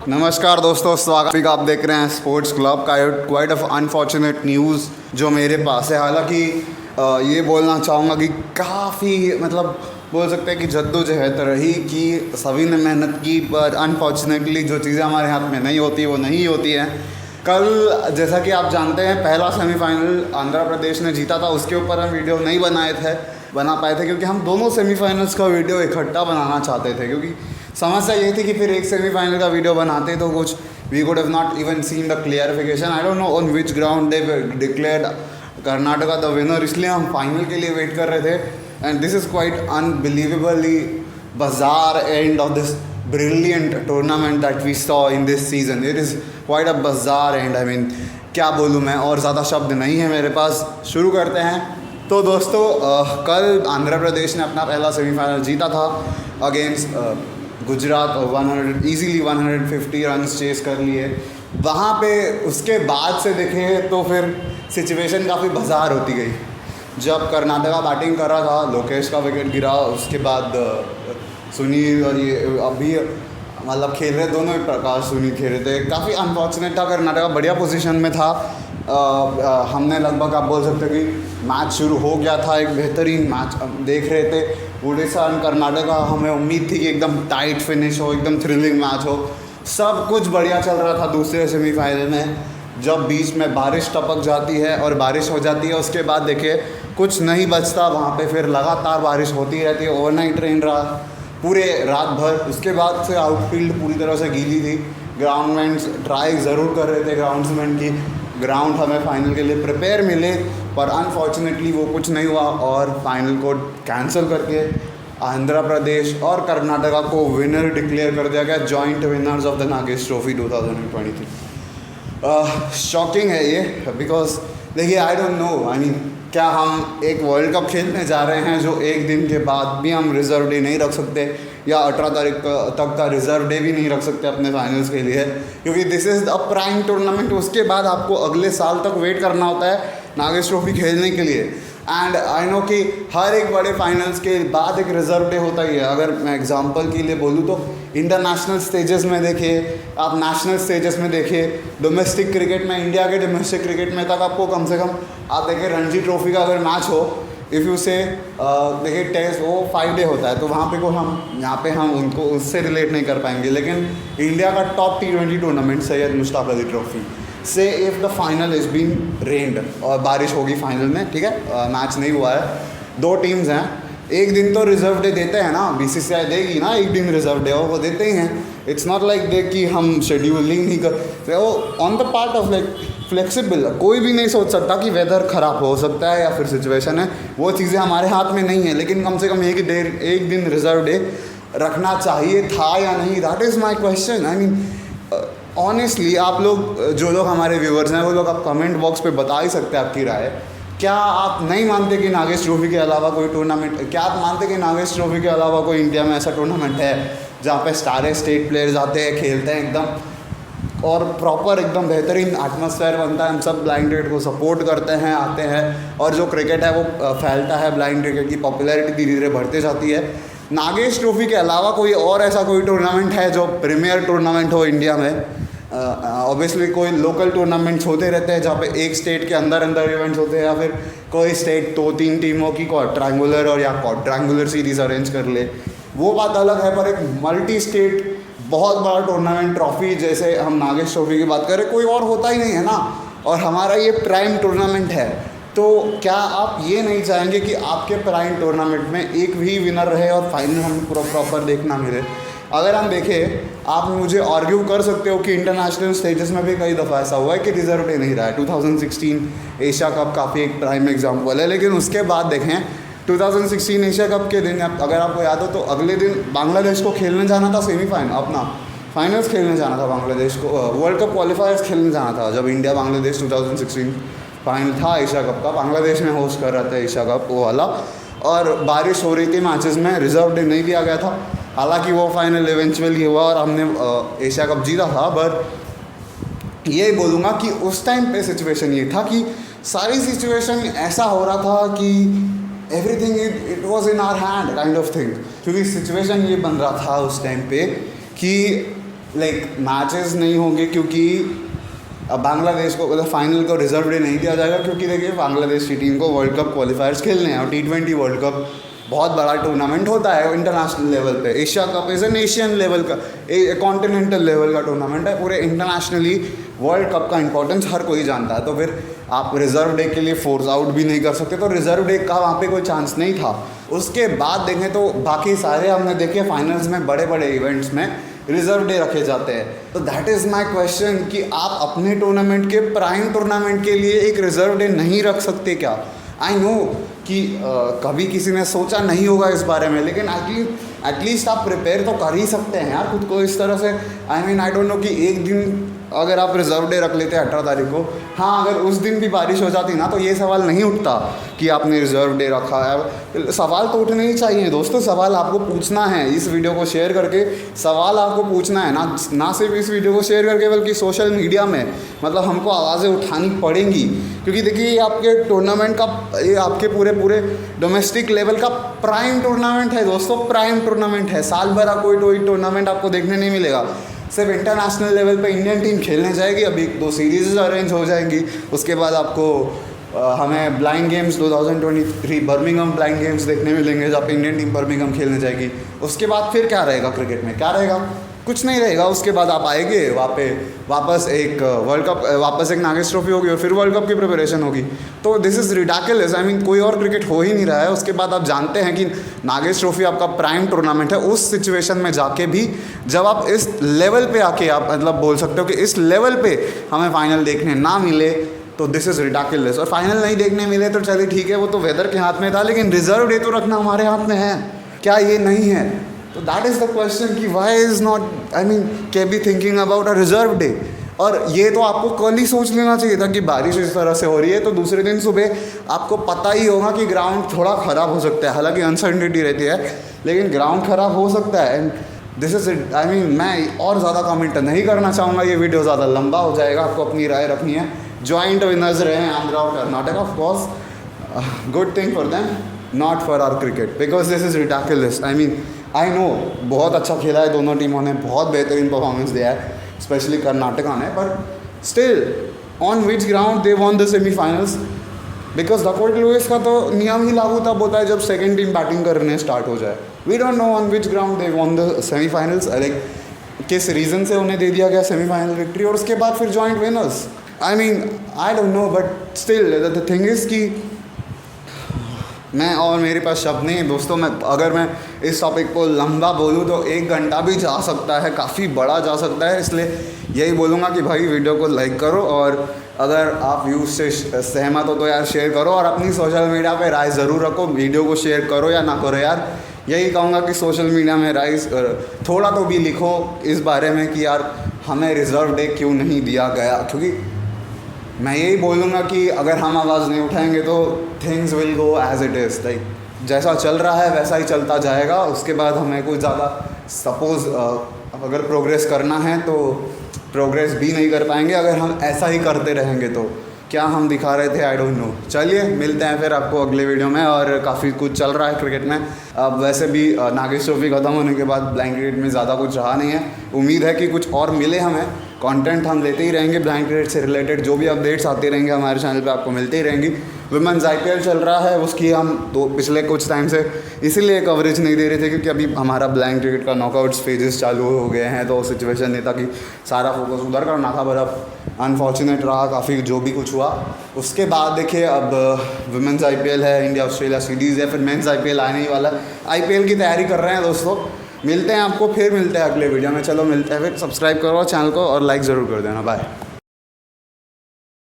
नमस्कार दोस्तों, स्वागत है। आप देख रहे हैं स्पोर्ट्स क्लब का क्वाइट ऑफ अनफॉर्चुनेट न्यूज़ जो मेरे पास है। हालांकि ये बोलना चाहूँगा कि काफ़ी बोल सकते हैं कि जद्दोजहद रही कि सभी ने मेहनत की, पर अनफॉर्चुनेटली जो चीज़ें हमारे हाथ में नहीं होती वो नहीं होती हैं। कल जैसा कि आप जानते हैं, पहला सेमीफाइनल आंध्र प्रदेश ने जीता था। उसके ऊपर हम वीडियो नहीं बना पाए थे क्योंकि हम दोनों सेमीफाइनल्स का वीडियो इकट्ठा बनाना चाहते थे। क्योंकि समस्या ये थी कि फिर एक सेमीफाइनल का वीडियो बनाते तो कुछ we could have not even seen the clarification. I don't know on which ground they declared Karnataka the winner, इसलिए हम फाइनल के लिए वेट कर रहे थे। And this is quite unbelievably bizarre end of this brilliant tournament that we saw in this season. It is quite a bizarre end. I mean, क्या बोलूँ मैं, और ज़्यादा शब्द नहीं है मेरे पास। शुरू करते हैं। तो दोस्तों, कल आंध्र प्रदेश ने अपना पहला सेमीफाइनल जीता था अगेंस्ट गुजरात। 100 150 रन्स चेस कर लिए वहाँ पे। उसके बाद से देखें तो फिर सिचुएशन काफ़ी बाजार होती गई। जब कर्नाटका बैटिंग कर रहा था, लोकेश का विकेट गिरा। उसके बाद सुनील और ये अभी खेल रहे, दोनों ही प्रकाश सुनील खेल रहे थे। काफ़ी अनफॉर्चुनेट था, कर्नाटका बढ़िया पोजीशन में था। हमने लगभग, आप बोल सकते हैं कि मैच शुरू हो गया था, एक बेहतरीन मैच देख रहे थे। उड़ीसा और कर्नाटका, हमें उम्मीद थी कि एकदम टाइट फिनिश हो, एकदम थ्रिलिंग मैच हो। सब कुछ बढ़िया चल रहा था दूसरे सेमीफाइनल में। जब बीच में बारिश टपक जाती है और बारिश हो जाती है, उसके बाद देखिए कुछ नहीं बचता वहाँ पे। फिर लगातार बारिश होती रहती है, ओवरनाइट रेन रहा पूरे रात भर। उसके बाद से आउटफील्ड पूरी तरह से गीली थी। ग्राउंडमैन ट्राई ज़रूर कर रहे थे ग्राउंड्समैन की ग्राउंड हमें फाइनल के लिए प्रिपेयर मिले, पर अनफॉर्चुनेटली वो कुछ नहीं हुआ और फाइनल को कैंसिल करके आंध्र प्रदेश और कर्नाटका को विनर डिक्लेयर कर दिया गया, joint winners of the Nagesh trophy 2023। Shocking है ये, बिकॉज देखिए, आई डोंट नो, आई मीन, क्या हम एक वर्ल्ड कप खेलने जा रहे हैं जो एक दिन के बाद भी हम रिज़र्व डे नहीं रख सकते, या 18 तारीख तक का रिज़र्व डे भी नहीं रख सकते अपने फाइनल्स के लिए, क्योंकि this is a prime tournament. उसके बाद आपको अगले साल तक वेट करना होता है नागेश ट्रॉफी खेलने के लिए। एंड आई नो कि हर एक बड़े फाइनल्स के बाद एक रिज़र्व डे होता ही है। अगर मैं एग्जांपल के लिए बोलूँ तो इंटरनेशनल स्टेजेस में देखिए, आप नेशनल स्टेजेस में देखिए, डोमेस्टिक क्रिकेट में, इंडिया के डोमेस्टिक क्रिकेट में तक आपको कम से कम, आप देखिए रणजी ट्रॉफी का अगर मैच हो, इफ़ यू से देखिए टेस्ट, वो 5 डे होता है, तो वहाँ पे को हम यहाँ पे हम उनको उससे रिलेट नहीं कर पाएंगे। लेकिन इंडिया का top T20 tournament Syed Mushtaq Ali trophy से, if the final is been rained, और बारिश होगी फाइनल में, ठीक है, मैच नहीं हुआ है, 2 टीम्स हैं, एक दिन तो रिजर्व डे देते हैं ना, BCCI देगी ना एक दिन रिजर्व डे, और वो देते ही हैं। इट्स नॉट लाइक दे कि हम शेड्यूलिंग नहीं कर, वो on the part of flexible. कोई भी नहीं सोच सकता कि वेदर ख़राब हो सकता है या फिर सिचुएशन है, वो चीज़ें हमारे हाथ में नहीं है। लेकिन कम से कम एक दिन रिजर्व डे रखना चाहिए था या नहीं, that is my question. I mean, honestly आप लोग, जो लोग हमारे व्यूअर्स हैं, वो लोग आप कमेंट बॉक्स पे बता ही सकते हैं आपकी राय। क्या आप नहीं मानते कि नागेश ट्रॉफी के अलावा कोई टूर्नामेंट, क्या आप मानते कि नागेश ट्रॉफी के अलावा कोई इंडिया में ऐसा टूर्नामेंट है जहाँ पे सारे स्टेट प्लेयर्स आते हैं, खेलते हैं एकदम, और प्रॉपर एकदम बेहतरीन एटमॉस्फेयर बनता है, हम सब ब्लाइंड क्रिकेट को सपोर्ट करते हैं, आते हैं, और जो क्रिकेट है वो फैलता है, ब्लाइंड क्रिकेट की पॉपुलैरिटी धीरे धीरे बढ़ती जाती है। नागेश ट्रॉफी के अलावा कोई और ऐसा कोई टूर्नामेंट है जो प्रीमियर टूर्नामेंट हो इंडिया में? ऑब्वियसली कोई लोकल टूर्नामेंट्स होते रहते हैं जहाँ पे एक स्टेट के अंदर इवेंट्स होते हैं, या फिर कोई स्टेट 2-3 टीमों की ट्रायंगुलर और या क्वाड्रेंगुलर सीरीज़ अरेंज कर ले, वो बात अलग है। पर एक मल्टी स्टेट बहुत बड़ा टूर्नामेंट, ट्रॉफी, जैसे हम नागेश ट्रॉफी की बात करें, कोई और होता ही नहीं है ना, और हमारा ये प्राइम टूर्नामेंट है। तो क्या आप ये नहीं चाहेंगे कि आपके प्राइम टूर्नामेंट में एक भी विनर रहे और फाइनल हमें पूरा प्रॉपर देखना मिले? अगर हम देखें, आप मुझे आर्ग्यू कर सकते हो कि इंटरनेशनल स्टेजेस में भी कई दफ़ा ऐसा हुआ है कि रिजर्व डे नहीं रहा है। 2016 एशिया कप काफ़ी एक प्राइम एग्जाम्पल है। लेकिन उसके बाद देखें, 2016 एशिया कप के दिन, अगर आपको याद हो तो, अगले दिन बांग्लादेश को खेलने जाना था सेमीफाइनल, अपना फाइनल्स खेलने जाना था बांग्लादेश को, वर्ल्ड कप क्वालिफायर्स खेलने जाना था। जब इंडिया बांग्लादेश 2016 फाइनल था एशिया कप का, बांग्लादेश में होस्ट कर रहा था एशिया कप वो वाला, और बारिश हो रही थी मैचेस में, रिजर्व डे नहीं दिया गया था। हालांकि वो फाइनल इवेंचुअली हुआ और हमने एशिया कप जीता था। पर ये बोलूँगा कि उस टाइम पे सिचुएशन ये था कि सारी सिचुएशन ऐसा हो रहा था कि everything it was in our hand kind of thing, क्योंकि सिचुएशन ये बन रहा था उस टाइम पे कि लाइक मैचेस नहीं होंगे क्योंकि अब बांग्लादेश को मतलब फाइनल को रिजर्व डे नहीं दिया जाएगा, क्योंकि देखिए बांग्लादेश की टीम को वर्ल्ड कप क्वालिफायर्स खेलने हैं और T20 वर्ल्ड कप बहुत बड़ा टूर्नामेंट होता है इंटरनेशनल लेवल पे। Asia cup is an Asian level का, कॉन्टिनेंटल लेवल का टूर्नामेंट है। पूरे इंटरनेशनली वर्ल्ड कप का इंपॉर्टेंस हर कोई जानता है। तो फिर आप रिजर्व डे के लिए फोर्स आउट भी नहीं कर सकते, तो रिजर्व डे का वहाँ पे कोई चांस नहीं था। उसके बाद देखें तो बाकी सारे हमने देखे फाइनल्स में बड़े बड़े इवेंट्स में रिजर्व डे रखे जाते हैं। तो दैट इज़ माई क्वेश्चन कि आप अपने टूर्नामेंट के प्राइम टूर्नामेंट के लिए एक रिजर्व डे नहीं रख सकते क्या? आई नो कि कभी किसी ने सोचा नहीं होगा इस बारे में, लेकिन एटलीस्ट आप प्रिपेयर तो कर ही सकते हैं यार खुद को इस तरह से। आई डोंट नो कि एक दिन अगर आप रिजर्व डे रख लेते 18 तारीख को, हाँ अगर उस दिन भी बारिश हो जाती ना तो ये सवाल नहीं उठता कि आपने रिजर्व डे रखा है। सवाल तो उठने ही चाहिए दोस्तों, सवाल आपको पूछना है। इस वीडियो को शेयर करके सवाल आपको पूछना है, ना सिर्फ इस वीडियो को शेयर करके बल्कि सोशल मीडिया में, मतलब हमको आवाज़ें उठानी पड़ेंगी। क्योंकि देखिए ये आपके टूर्नामेंट का, ये आपके पूरे डोमेस्टिक लेवल का प्राइम टूर्नामेंट है दोस्तों, प्राइम टूर्नामेंट है। साल भर कोई टूर्नामेंट आपको देखने नहीं मिलेगा। सिर्फ इंटरनेशनल लेवल पे इंडियन टीम खेलने जाएगी, अभी 2 सीरीज़ अरेंज हो जाएंगी। उसके बाद आपको हमें blind games 2023 Birmingham blind games देखने मिलेंगे जहाँ पे इंडियन टीम बर्मिंघम खेलने जाएगी। उसके बाद फिर क्या रहेगा क्रिकेट में? क्या रहेगा? कुछ नहीं रहेगा। उसके बाद आप आएंगे वापस एक वर्ल्ड कप, वापस एक नागेश ट्रॉफी होगी और फिर वर्ल्ड कप की प्रिपरेशन होगी। तो this is ridiculous. I mean कोई और क्रिकेट हो ही नहीं रहा है। उसके बाद आप जानते हैं कि नागेश ट्रॉफी आपका प्राइम टूर्नामेंट है। उस सिचुएशन में जाके भी जब आप इस लेवल पे आके आप मतलब बोल सकते हो कि इस लेवल पे हमें फाइनल देखने ना मिले, तो दिस इज़ रिडिकुलस। और फाइनल नहीं देखने मिले तो चलिए ठीक है, वो तो वेदर के हाथ में था, लेकिन रिजर्व डे तो रखना हमारे हाथ में है, क्या ये नहीं है? तो दैट इज़ द क्वेश्चन कि why is not, I mean can be thinking about a reserve day. और ये तो आपको कल ही सोच लेना चाहिए था कि बारिश इस तरह से हो रही है, तो दूसरे दिन सुबह आपको पता ही होगा कि ग्राउंड थोड़ा ख़राब हो सकता है। हालांकि अनसर्टिनिटी रहती है, लेकिन ग्राउंड ख़राब हो सकता है। And this is it. I mean मैं और ज़्यादा कमेंट नहीं करना चाहूँगा, ये वीडियो ज़्यादा लंबा हो जाएगा। आपको अपनी राय रखनी है। जॉइंट विनर्स रहे हैं आंध्रा और Karnataka, of course good thing for them, not for our cricket, because this is ridiculous. I mean I know बहुत अच्छा खेला है दोनों टीमों ने, बहुत बेहतरीन परफॉर्मेंस दिया है, स्पेशली कर्नाटका ने, पर still on which ground they won the semifinals? Because Duckworth Lewis का तो नियम ही लागू तब होता है जब सेकेंड टीम बैटिंग करने स्टार्ट हो जाए। We don't know on which ground they won the semifinals, like किस रीज़न से उन्हें दे दिया गया सेमीफाइनल विक्ट्री, और उसके बाद फिर joint winners. I mean I don't no, but still the thing is कि मैं और मेरे पास शब्द नहीं है दोस्तों। अगर मैं इस टॉपिक को लंबा बोलूँ तो 1 घंटा भी जा सकता है, काफ़ी बड़ा जा सकता है। इसलिए यही बोलूँगा कि भाई वीडियो को लाइक करो, और अगर आप व्यूज़ से सहमत हो तो यार शेयर करो, और अपनी सोशल मीडिया पे राय ज़रूर रखो। वीडियो को शेयर करो या ना करो यार, यही कहूँगा कि सोशल मीडिया में राय थोड़ा तो भी लिखो इस बारे में कि यार हमें रिजर्व डे क्यों नहीं दिया गया। क्योंकि मैं यही बोलूँगा कि अगर हम आवाज़ नहीं उठाएंगे तो things will go as it is, like जैसा चल रहा है वैसा ही चलता जाएगा। उसके बाद हमें कुछ ज़्यादा सपोज़ अगर प्रोग्रेस करना है तो प्रोग्रेस भी नहीं कर पाएंगे अगर हम ऐसा ही करते रहेंगे। तो क्या हम दिखा रहे थे, आई डोंट नो। चलिए मिलते हैं फिर आपको अगले वीडियो में। और काफ़ी कुछ चल रहा है क्रिकेट में। अब वैसे भी नागेश ट्रॉफी ख़त्म होने के बाद ब्लाइंड क्रिकेट में ज़्यादा कुछ रहा नहीं है। उम्मीद है कि कुछ और मिले हमें, कंटेंट हम लेते ही रहेंगे। ब्लाइंड क्रिकेट से रिलेटेड जो भी अपडेट्स आते रहेंगे हमारे चैनल पे आपको मिलते ही रहेंगी। वुमेन्स IPL चल रहा है, उसकी हम तो पिछले कुछ टाइम से इसीलिए कवरेज नहीं दे रहे थे क्योंकि अभी हमारा ब्लाइंड क्रिकेट का नॉकआउट्स फेजेस चालू हो गए हैं, तो सिचुएशन नहीं था कि सारा फोकस उधर करना था। पर अब अनफॉर्चुनेट रहा काफ़ी जो भी कुछ हुआ। उसके बाद देखिए अब वुमेन्स IPL है, इंडिया ऑस्ट्रेलिया सीरीज़ है, फिर मेंस IPL आने ही वाला। IPL की तैयारी कर रहे हैं दोस्तों। मिलते हैं आपको, फिर मिलते हैं अगले वीडियो में। चलो मिलते हैं फिर। सब्सक्राइब करो चैनल को और लाइक ज़रूर कर देना। बाय।